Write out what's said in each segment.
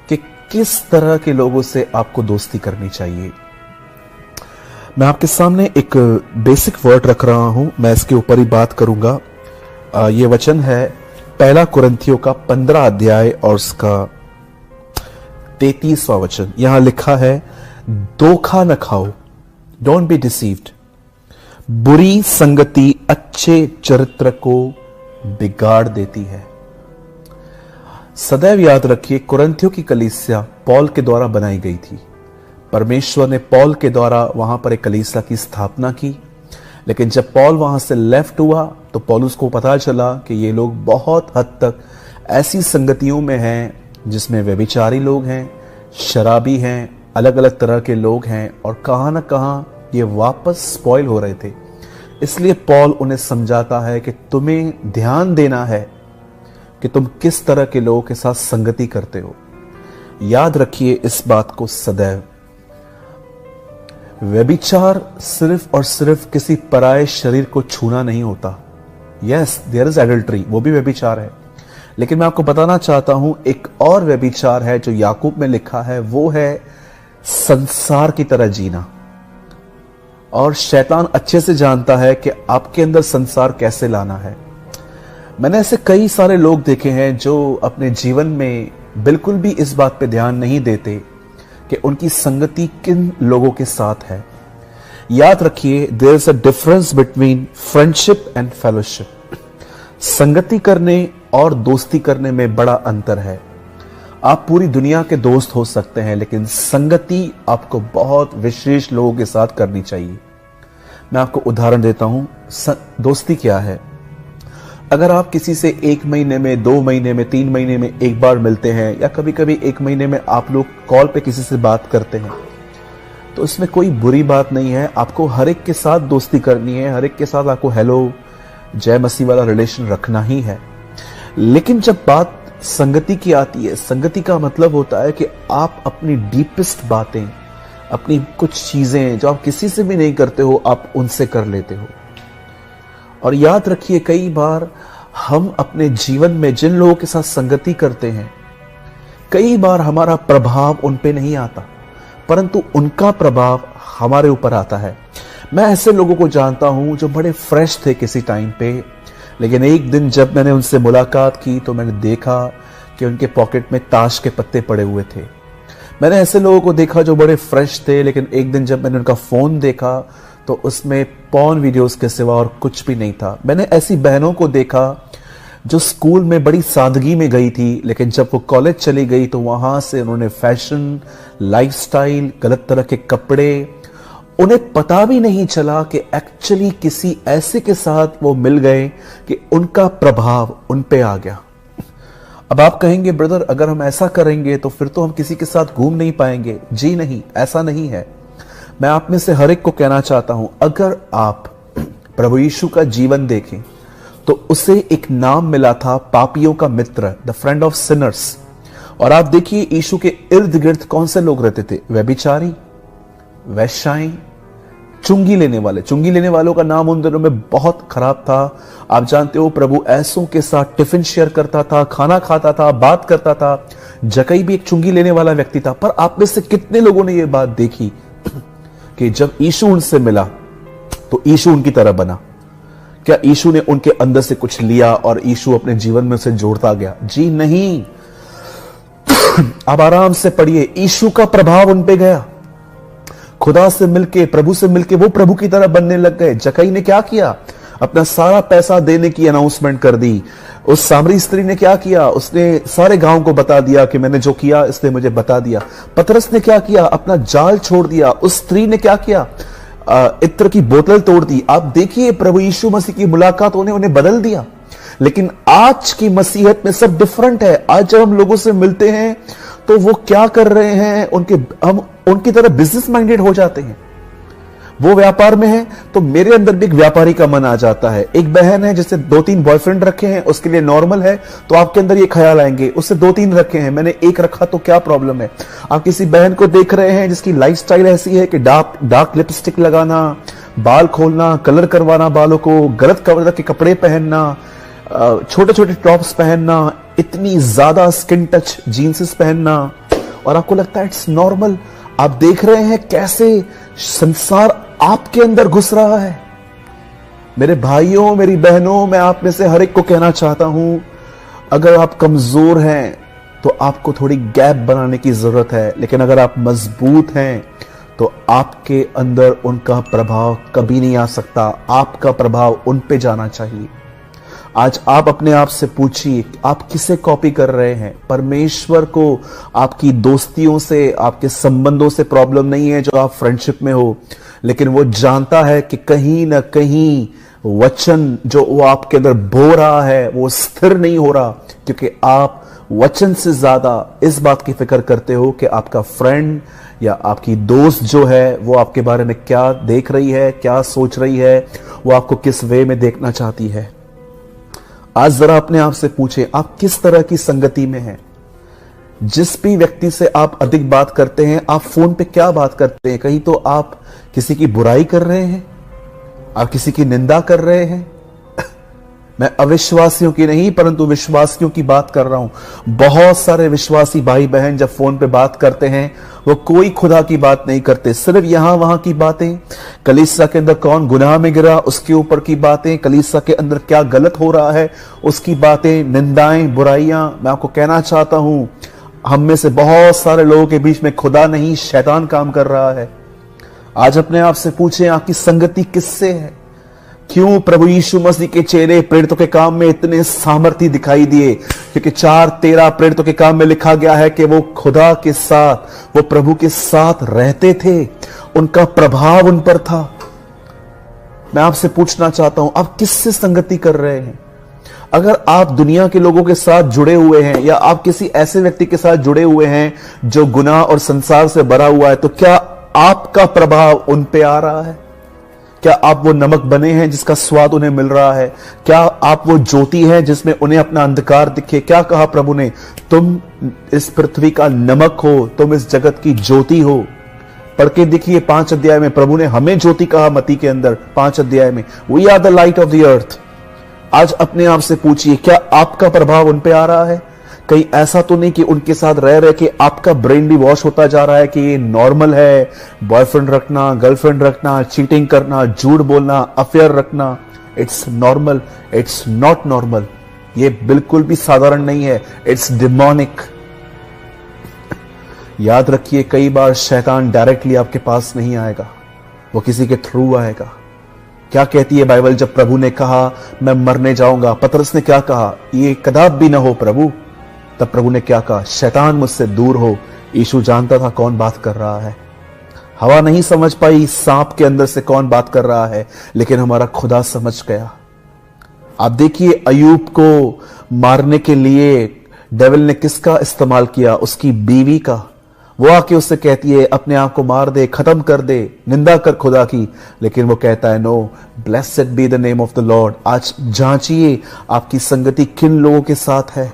कि किस तरह के लोगों से आपको दोस्ती करनी चाहिए। मैं आपके सामने एक बेसिक वर्ड रख रहा हूं, मैं इसके ऊपर ही बात करूंगा। ये वचन है पहला कुरिन्थियों का 15 अध्याय और उसका 33वां वचन। यहां लिखा है, धोखा न खाओ, डोंट बी डिसीव्ड। बुरी संगति अच्छे चरित्र को बिगाड़ देती है। सदैव याद रखिए, कुरिन्थियों की कलीसिया पौल के द्वारा बनाई गई थी। परमेश्वर ने पौल के द्वारा वहां पर एक कलीसिया की स्थापना की, लेकिन जब पौल वहां से लेफ्ट हुआ तो पौलुस को पता चला कि ये लोग बहुत हद तक ऐसी संगतियों में हैं जिसमें व्यभिचारी लोग हैं, शराबी हैं, अलग अलग तरह के लोग हैं, और कहां ना कहां ये वापस स्पॉइल हो रहे थे। इसलिए पौल उन्हें समझाता है कि तुम्हें ध्यान देना है कि तुम किस तरह के लोगों के साथ संगति करते हो। याद रखिए इस बात को सदैव, व्यभिचार सिर्फ और सिर्फ किसी पराये शरीर को छूना नहीं होता। यस, देयर इज एडल्ट्री, वो भी व्यभिचार है, लेकिन मैं आपको बताना चाहता हूं एक और व्यभिचार है जो याकूब में लिखा है, वो है संसार की तरह जीना। और शैतान अच्छे से जानता है कि आपके अंदर संसार कैसे लाना है। मैंने ऐसे कई सारे लोग देखे हैं जो अपने जीवन में बिल्कुल भी इस बात पे ध्यान नहीं देते कि उनकी संगति किन लोगों के साथ है। याद रखिए, there is a difference between friendship and fellowship. संगति करने और दोस्ती करने में बड़ा अंतर है। आप पूरी दुनिया के दोस्त हो सकते हैं, लेकिन संगति आपको बहुत विशेष लोगों के साथ करनी चाहिए। मैं आपको उदाहरण देता हूं, दोस्ती क्या है। अगर आप किसी से 1 महीने में, 2 महीने में, 3 महीने में एक बार मिलते हैं, या कभी कभी 1 महीने में आप लोग कॉल पे किसी से बात करते हैं, तो इसमें कोई बुरी बात नहीं है। आपको हर एक के साथ दोस्ती करनी है, हर एक के साथ आपको हेलो जय मसीह वाला रिलेशन रखना ही है। लेकिन जब बात संगति की आती है, संगति का मतलब होता है कि आप अपनी डीपेस्ट बातें, अपनी कुछ चीजें जो आप किसी से भी नहीं करते हो, आप उनसे कर लेते हो। और याद रखिए, कई बार हम अपने जीवन में जिन लोगों के साथ संगति करते हैं, कई बार हमारा प्रभाव उन पे नहीं आता, परंतु उनका प्रभाव हमारे ऊपर आता है। मैं ऐसे लोगों को जानता हूं जो बड़े फ्रेश थे किसी टाइम पे, लेकिन एक दिन जब मैंने उनसे मुलाकात की तो मैंने देखा कि उनके पॉकेट में ताश के पत्ते पड़े हुए थे। मैंने ऐसे लोगों को देखा जो बड़े फ्रेश थे, लेकिन एक दिन जब मैंने उनका फोन देखा तो उसमें पॉर्न वीडियोस के सिवा और कुछ भी नहीं था। मैंने ऐसी बहनों को देखा जो स्कूल में बड़ी सादगी में गई थी, लेकिन जब वो कॉलेज चली गई तो वहां से उन्होंने फैशन, लाइफस्टाइल, गलत तरह के कपड़े, उन्हें पता भी नहीं चला कि एक्चुअली किसी ऐसे के साथ वो मिल गए कि उनका प्रभाव उन पे आ गया। अब आप कहेंगे, ब्रदर अगर हम ऐसा करेंगे तो फिर तो हम किसी के साथ घूम नहीं पाएंगे। जी नहीं, ऐसा नहीं है। मैं आप में से हर एक को कहना चाहता हूं, अगर आप प्रभु यीशु का जीवन देखें तो उसे एक नाम मिला था पापियों का मित्र, द फ्रेंड ऑफ सिनर्स। और आप देखिए यीशु के इर्द गिर्द कौन से लोग रहते थे? व्यभिचारी, वैश्याएं, चुंगी लेने वाले। चुंगी लेने वालों का नाम उन दिनों में बहुत खराब था। आप जानते हो, प्रभु ऐसों के साथ टिफिन शेयर करता था, खाना खाता था, बात करता था। जकई भी एक चुंगी लेने वाला व्यक्ति था। पर आप में से कितने लोगों ने यह बात देखी कि जब यीशु उनसे मिला तो यीशु उनकी तरह बना? क्या यीशु ने उनके अंदर से कुछ लिया और यीशु अपने जीवन में उसे जोड़ता गया? जी नहीं। अब आराम से पढ़िए, यीशु का प्रभाव उन पे गया। खुदा से मिलके, प्रभु से मिलके वो प्रभु की तरह बनने लग गए। जकई ने क्या किया? अपना सारा पैसा देने की अनाउंसमेंट कर दी। उस सामरी स्त्री ने क्या किया? उसने सारे गांव को बता दिया कि मैंने जो किया इसने मुझे बता दिया। पतरस ने क्या किया? अपना जाल छोड़ दिया। उस स्त्री ने क्या किया? इत्र की बोतल तोड़ दी। आप देखिए, प्रभु यीशु मसीह की मुलाकात उन्हें बदल दिया। लेकिन आज की मसीहत में सब डिफरेंट है। आज जब हम लोगों से मिलते हैं तो वो क्या कर रहे हैं, हम उनकी तरह बिजनेस माइंडेड हो जाते हैं। वो व्यापार में है तो मेरे अंदर भी एक व्यापारी का मन आ जाता है। एक बहन है जिससे 2-3 बॉयफ्रेंड रखे हैं, उसके लिए नॉर्मल है, तो आपके अंदर ये ख्याल आएंगे उससे 2-3 रखे हैं, मैंने एक रखा तो क्या प्रॉब्लम है। आप किसी बहन को देख रहे हैं जिसकी लाइफस्टाइल ऐसी है कि डार्क लिपस्टिक लगाना, बाल खोलना, कलर करवाना बालों को, गलत कलर के कपड़े पहनना, छोटे छोटे टॉप्स पहनना, इतनी ज्यादा स्किन टच जीन्सेस पहनना, और आपको लगता है इट्स नॉर्मल। आप देख रहे हैं कैसे संसार आपके अंदर घुस रहा है। मेरे भाइयों, मेरी बहनों, मैं आप में से हर एक को कहना चाहता हूं, अगर आप कमजोर हैं तो आपको थोड़ी गैप बनाने की जरूरत है, लेकिन अगर आप मजबूत हैं तो आपके अंदर उनका प्रभाव कभी नहीं आ सकता। आपका प्रभाव उन पे जाना चाहिए। आज आप अपने आप से पूछिए, आप किसे कॉपी कर रहे हैं? परमेश्वर को आपकी दोस्तियों से, आपके संबंधों से प्रॉब्लम नहीं है जो आप फ्रेंडशिप में हो, लेकिन वो जानता है कि कहीं ना कहीं वचन जो वो आपके अंदर बो रहा है वो स्थिर नहीं हो रहा, क्योंकि आप वचन से ज्यादा इस बात की फिक्र करते हो कि आपका फ्रेंड या आपकी दोस्त जो है वो आपके बारे में क्या देख रही है, क्या सोच रही है, वो आपको किस वे में देखना चाहती है। आज जरा अपने आप से पूछें, आप किस तरह की संगति में हैं? जिस भी व्यक्ति से आप अधिक बात करते हैं, आप फोन पे क्या बात करते हैं? कहीं तो आप किसी की बुराई कर रहे हैं, आप किसी की निंदा कर रहे हैं। मैं अविश्वासियों की नहीं परंतु विश्वासियों की बात कर रहा हूं। बहुत सारे विश्वासी भाई बहन जब फोन पे बात करते हैं वो कोई खुदा की बात नहीं करते, सिर्फ यहां वहां की बातें, कलीसिया के अंदर कौन गुनाह में गिरा उसके ऊपर की बातें, कलीसिया के अंदर क्या गलत हो रहा है उसकी बातें, निंदाएं, बुराइयां। मैं आपको कहना चाहता हूं, हम में से बहुत सारे लोगों के बीच में खुदा नहीं शैतान काम कर रहा है। आज अपने आप से पूछें, आपकी संगति किससे है? क्यों प्रभु यीशु मसीह के चेहरे प्रेरितों के काम में इतने सामर्थ्य दिखाई दिए? क्योंकि 4:13 प्रेरितों के काम में लिखा गया है कि वो खुदा के साथ, वो प्रभु के साथ रहते थे, उनका प्रभाव उन पर था। मैं आपसे पूछना चाहता हूं, आप किससे संगति कर रहे हैं? अगर आप दुनिया के लोगों के साथ जुड़े हुए हैं या आप किसी ऐसे व्यक्ति के साथ जुड़े हुए हैं जो गुनाह और संसार से भरा हुआ है, तो क्या आपका प्रभाव उन पे आ रहा है? क्या आप वो नमक बने हैं जिसका स्वाद उन्हें मिल रहा है? क्या आप वो ज्योति हैं जिसमें उन्हें अपना अंधकार दिखे? क्या कहा प्रभु ने? तुम इस पृथ्वी का नमक हो, तुम इस जगत की ज्योति हो। पढ़ के देखिए 5 अध्याय में प्रभु ने हमें ज्योति कहा, मत्ती के अंदर 5 अध्याय में, we are the light of the earth. आज अपने आप से पूछिए, क्या आपका प्रभाव उन पे आ रहा है? कहीं ऐसा तो नहीं कि उनके साथ रह रहे कि आपका ब्रेन भी वॉश होता जा रहा है कि ये नॉर्मल है, बॉयफ्रेंड रखना, गर्लफ्रेंड रखना, चीटिंग करना, झूठ बोलना, अफेयर रखना, it's normal. It's not normal. ये बिल्कुल भी साधारण नहीं है, इट्स डिमोनिक। याद रखिए, कई बार शैतान डायरेक्टली आपके पास नहीं आएगा, वो किसी के थ्रू आएगा। क्या कहती है बाइबल? जब प्रभु ने कहा मैं मरने जाऊंगा, पतरस ने क्या कहा? ये कदाप भी ना हो प्रभु। तब प्रभु ने क्या कहा? शैतान मुझसे दूर हो। यीशु जानता था कौन बात कर रहा है। हवा नहीं समझ पाई सांप के अंदर से कौन बात कर रहा है, लेकिन हमारा खुदा समझ गया। आप देखिए, अयूब को मारने के लिए डेविल ने किसका इस्तेमाल किया? उसकी बीवी का। वो आके उससे कहती है अपने आप को मार दे, खत्म कर दे, निंदा कर खुदा की, लेकिन वो कहता है no, blessed be the name of the Lord. आज जांचिए आपकी संगति किन लोगों के साथ है,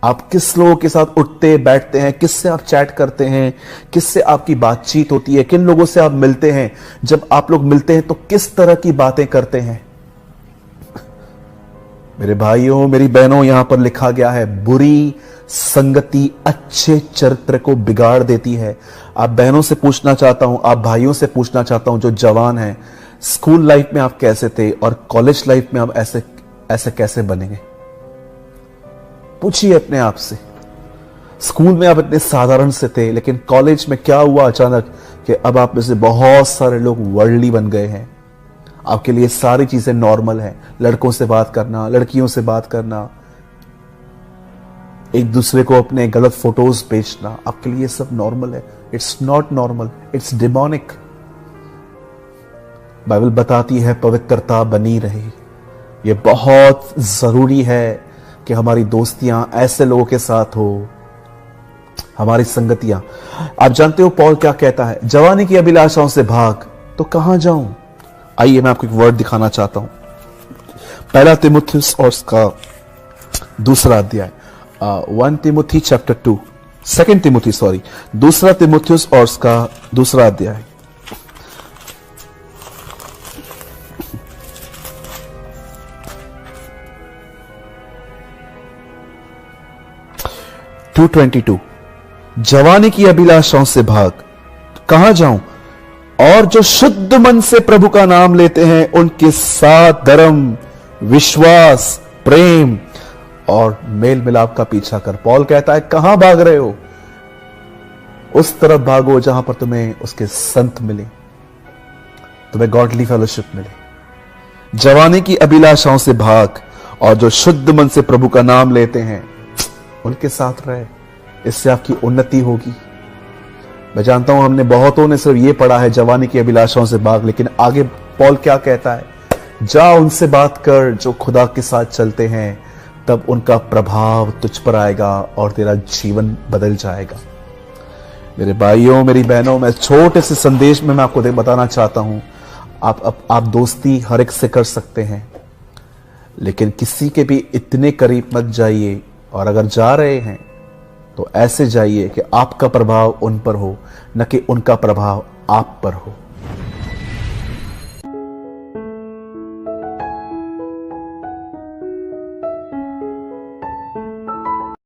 आप किस लोगों के साथ उठते बैठते हैं, किससे आप चैट करते हैं, किससे आपकी बातचीत होती है, किन लोगों से आप मिलते हैं। जब आप लोग मिलते हैं तो किस तरह की बातें करते हैं? मेरे भाइयों, मेरी बहनों, यहां पर लिखा गया है बुरी संगति अच्छे चरित्र को बिगाड़ देती है। आप बहनों से पूछना चाहता हूं, आप भाइयों से पूछना चाहता हूं जो जवान हैं, स्कूल लाइफ में आप कैसे थे और कॉलेज लाइफ में आप ऐसे कैसे बनेंगे? पूछिए अपने आप से। स्कूल में आप इतने साधारण से थे, लेकिन कॉलेज में क्या हुआ अचानक कि अब आप में से बहुत सारे लोग वर्ल्डली बन गए हैं। आपके लिए सारी चीजें नॉर्मल हैं। लड़कों से बात करना, लड़कियों से बात करना, एक दूसरे को अपने गलत फोटोज बेचना, आपके लिए सब नॉर्मल है। It's not normal, it's demonic. Bible बताती है पवित्रता बनी रहे। ये बहुत जरूरी है कि हमारी दोस्तियां ऐसे लोगों के साथ हो, हमारी संगतियां। आप जानते हो पौल क्या कहता है? जवानी की अभिलाषाओं से भाग, तो कहां जाऊं? आइए मैं आपको एक वर्ड दिखाना चाहता हूं। पहला तिमुथियुस और उसका 2 अध्याय, 1 तिमुथी चैप्टर 2, 2 तिमुथी सॉरी, 2 तिमुथियुस और उसका 2 अध्याय। 2:22 जवानी की अभिलाषाओं से भाग, कहां जाऊं? और जो शुद्ध मन से प्रभु का नाम लेते हैं उनके साथ धर्म, विश्वास, प्रेम और मेल मिलाप का पीछा कर। पौल कहता है कहां भाग रहे हो? उस तरफ भागो जहां पर तुम्हें उसके संत मिले, तुम्हें गॉडली फेलोशिप मिले। जवानी की अभिलाषाओं से भाग और जो शुद्ध मन से प्रभु का नाम लेते हैं उनके साथ रहे। इससे आपकी उन्नति होगी। मैं जानता हूं हमने बहुतों ने सिर्फ ये पढ़ा है जवानी की अभिलाषाओं से भाग, लेकिन आगे पौल क्या कहता है? जा उनसे बात कर जो खुदा के साथ चलते हैं, तब उनका प्रभाव तुझ पर आएगा और तेरा जीवन बदल जाएगा। मेरे भाइयों, मेरी बहनों, मैं छोटे से संदेश में मैं आपको बताना चाहता हूं, आप दोस्ती हर एक से कर सकते हैं, लेकिन किसी के भी इतने करीब मत जाइए, और अगर जा रहे हैं तो ऐसे जाइए कि आपका प्रभाव उन पर हो, न कि उनका प्रभाव आप पर हो।